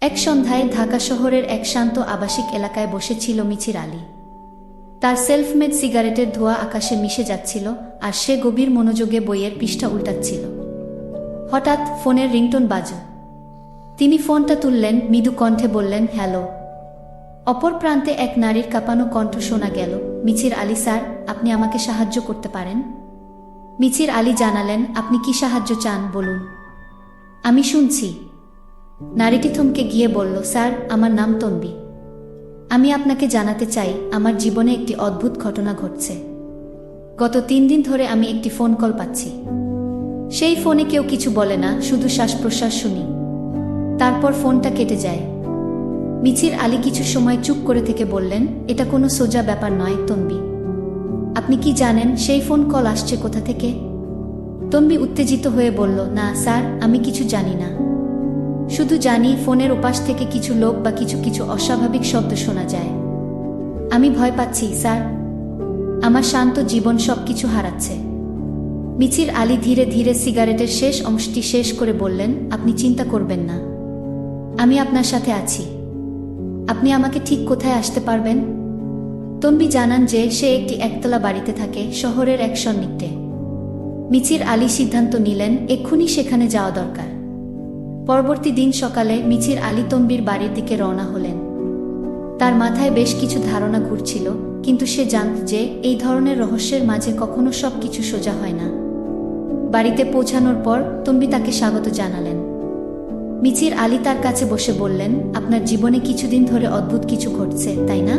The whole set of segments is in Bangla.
এক সন্ধ্যায় ঢাকা শহরের এক শান্ত আবাসিক এলাকায় বসেছিল মিছির আলী। তার সেলফমেড সিগারেটের ধোঁয়া আকাশে মিশে যাচ্ছিল, আর সে গভীর মনোযোগে বইয়ের পৃষ্ঠা উল্টাচ্ছিল। হঠাৎ ফোনের রিংটোন বাজল। তিনি ফোনটা তুললেন, মৃদু কণ্ঠে বললেন, হ্যালো। অপর প্রান্তে এক নারীর কাঁপানো কণ্ঠ শোনা গেল, মিছির আলী স্যার, আপনি আমাকে সাহায্য করতে পারেন? মিছির আলী জানালেন, আপনি কি সাহায্য চান বলুন। আমি শুনছি। নারীটি থমকে গিয়ে বলল, স্যার, আমার নাম তন্বী। আমি আপনাকে জানাতে চাই আমার জীবনে একটি অদ্ভুত ঘটনা ঘটছে। গত 3 দিন ধরে আমি একটি ফোন কল পাচ্ছি। সেই ফোনে কেউ কিছু বলে না, শুধু শ্বাস প্রশ্বাস শুনি। তারপর ফোনটা কেটে যায়। মিছির আলী কিছু সময় চুপ করে থেকে বললেন, এটা কোনো সোজা ব্যাপার নয় তন্বী। আপনি কি জানেন সেই ফোন কল আসছে কোথা থেকে? তন্বী উত্তেজিত হয়ে বলল, না স্যার, আমি কিছু জানি না। শুধু জানি ফোনের ওপাশ থেকে কিছু লোক বা কিছু কিছু অস্বাভাবিক শব্দ শোনা যায়। আমি ভয় পাচ্ছি স্যার। আমার শান্ত জীবন সবকিছু হারাচ্ছে। মিছির আলী ধীরে ধীরে সিগারেটের শেষ অংশটি শেষ করে বললেন, আপনি চিন্তা করবেন না, আমি আপনার সাথে আছি। আপনি আমাকে ঠিক কোথায় আসতে পারবেন? তন্বী জানান যে সে একটি একতলা বাড়িতে থাকে, শহরের এক সন্নিকটে। মিছির আলী সিদ্ধান্ত নিলেন এক্ষুনি সেখানে যাওয়া দরকার। পরবর্তী দিন সকালে মিছির আলী তন্বীর বাড়ির দিকে রওনা হলেন। তার মাথায় বেশ কিছু ধারণা ঘুরছিল, কিন্তু সে জানত যে এই ধরনের রহস্যের মাঝে কখনো সব কিছু সোজা হয় না। বাড়িতে পৌঁছানোর পর তন্বী তাকে স্বাগত জানালেন। মিছির আলী তার কাছে বসে বললেন, আপনার জীবনে কিছুদিন ধরে অদ্ভুত কিছু ঘটছে, তাই না?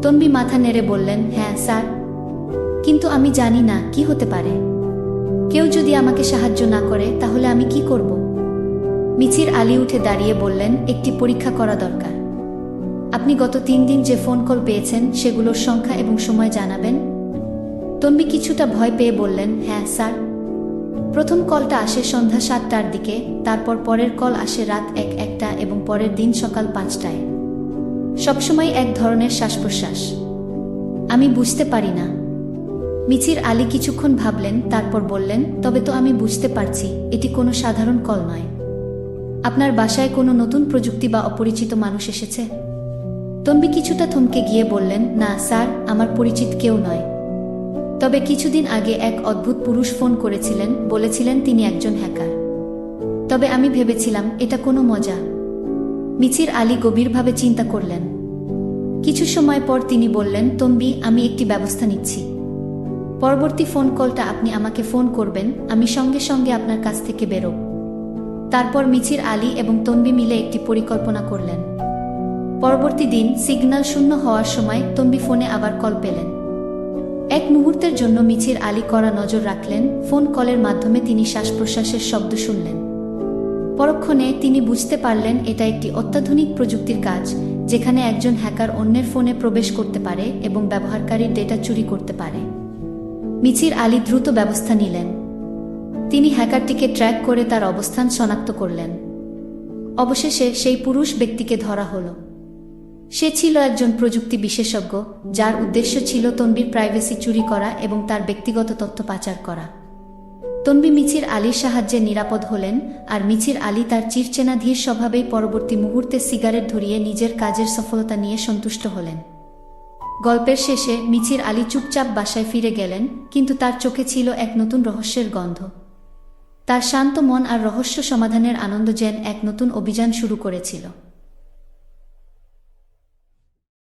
তন্বী মাথা নেড়ে বললেন, হ্যাঁ স্যার, কিন্তু আমি জানি না কি হতে পারে। কেউ যদি আমাকে সাহায্য না করে তাহলে আমি কি করব? মিছির আলী উঠে দাঁড়িয়ে বললেন, একটি পরীক্ষা করা দরকার। আপনি গত 3 দিন যে ফোন কল পেয়েছেন সেগুলোর সংখ্যা এবং সময় জানাবেন? তন্বী কিছুটা ভয় পেয়ে বললেন, হ্যাঁ স্যার। প্রথম কলটা আসে সন্ধ্যা 7টার দিকে, তারপর পরের কল আসে রাত 1টা এবং পরের দিন সকাল 5টায়। সবসময় এক ধরনের শ্বাস প্রশ্বাস। আমি বুঝতে পারি না। মিছির আলী কিছুক্ষণ ভাবলেন, তারপর বললেন, তবে তো আমি বুঝতে পারছি এটি কোনো সাধারণ কল নয়। আপনার বাসায় কোনো নতুন প্রযুক্তি বা অপরিচিত মানুষ এসেছে? তন্বী কিছুটা থমকে গিয়ে বললেন, না স্যার, আমার পরিচিত কেউ নয়। তবে কিছুদিন আগে এক অদ্ভুত পুরুষ ফোন করেছিলেন, বলেছিলেন তিনি একজন হ্যাকার। তবে আমি ভেবেছিলাম এটা কোনো মজা। মিছির আলী গভীরভাবে চিন্তা করলেন। কিছু সময় পর তিনি বললেন, তন্বী, আমি একটি ব্যবস্থা নিচ্ছি। পরবর্তী ফোন কলটা আপনি আমাকে ফোন করবেন, আমি সঙ্গে সঙ্গে আপনার কাছ থেকে বেরোব। তারপর মিছির আলী এবং তন্বী মিলে একটি পরিকল্পনা করলেন। পরবর্তী দিন সিগন্যাল শূন্য হওয়ার সময় তন্বী ফোনে আবার কল পেলেন। এক মুহূর্তের জন্য মিছির আলী কড়া নজর রাখলেন। ফোন কলের মাধ্যমে তিনি শ্বাস প্রশ্বাসের শব্দ শুনলেন। পরক্ষণে তিনি বুঝতে পারলেন এটা একটি অত্যাধুনিক প্রযুক্তির কাজ, যেখানে একজন হ্যাকার অন্যের ফোনে প্রবেশ করতে পারে এবং ব্যবহারকারীর ডেটা চুরি করতে পারে। মিছির আলী দ্রুত ব্যবস্থা নিলেন। তিনি হ্যাকারটিকে ট্র্যাক করে তার অবস্থান শনাক্ত করলেন। অবশেষে সেই পুরুষ ব্যক্তিকে ধরা হলো। সে ছিল একজন প্রযুক্তি বিশেষজ্ঞ, যার উদ্দেশ্য ছিল তন্বীর প্রাইভেসি চুরি করা এবং তার ব্যক্তিগত তথ্য পাচার করা। তন্বী মিছির আলীর সাহায্যে নিরাপদ হলেন, আর মিছির আলী তার চিরচেনা ধীর স্বভাবেই পরবর্তী মুহূর্তে সিগারেট ধরিয়ে নিজের কাজের সফলতা নিয়ে সন্তুষ্ট হলেন। গল্পের শেষে মিছির আলী চুপচাপ বাসায় ফিরে গেলেন, কিন্তু তার চোখে ছিল এক নতুন রহস্যের গন্ধ। তার শান্ত মন আর রহস্য সমাধানের আনন্দ যেন এক নতুন অভিযান শুরু করেছিল।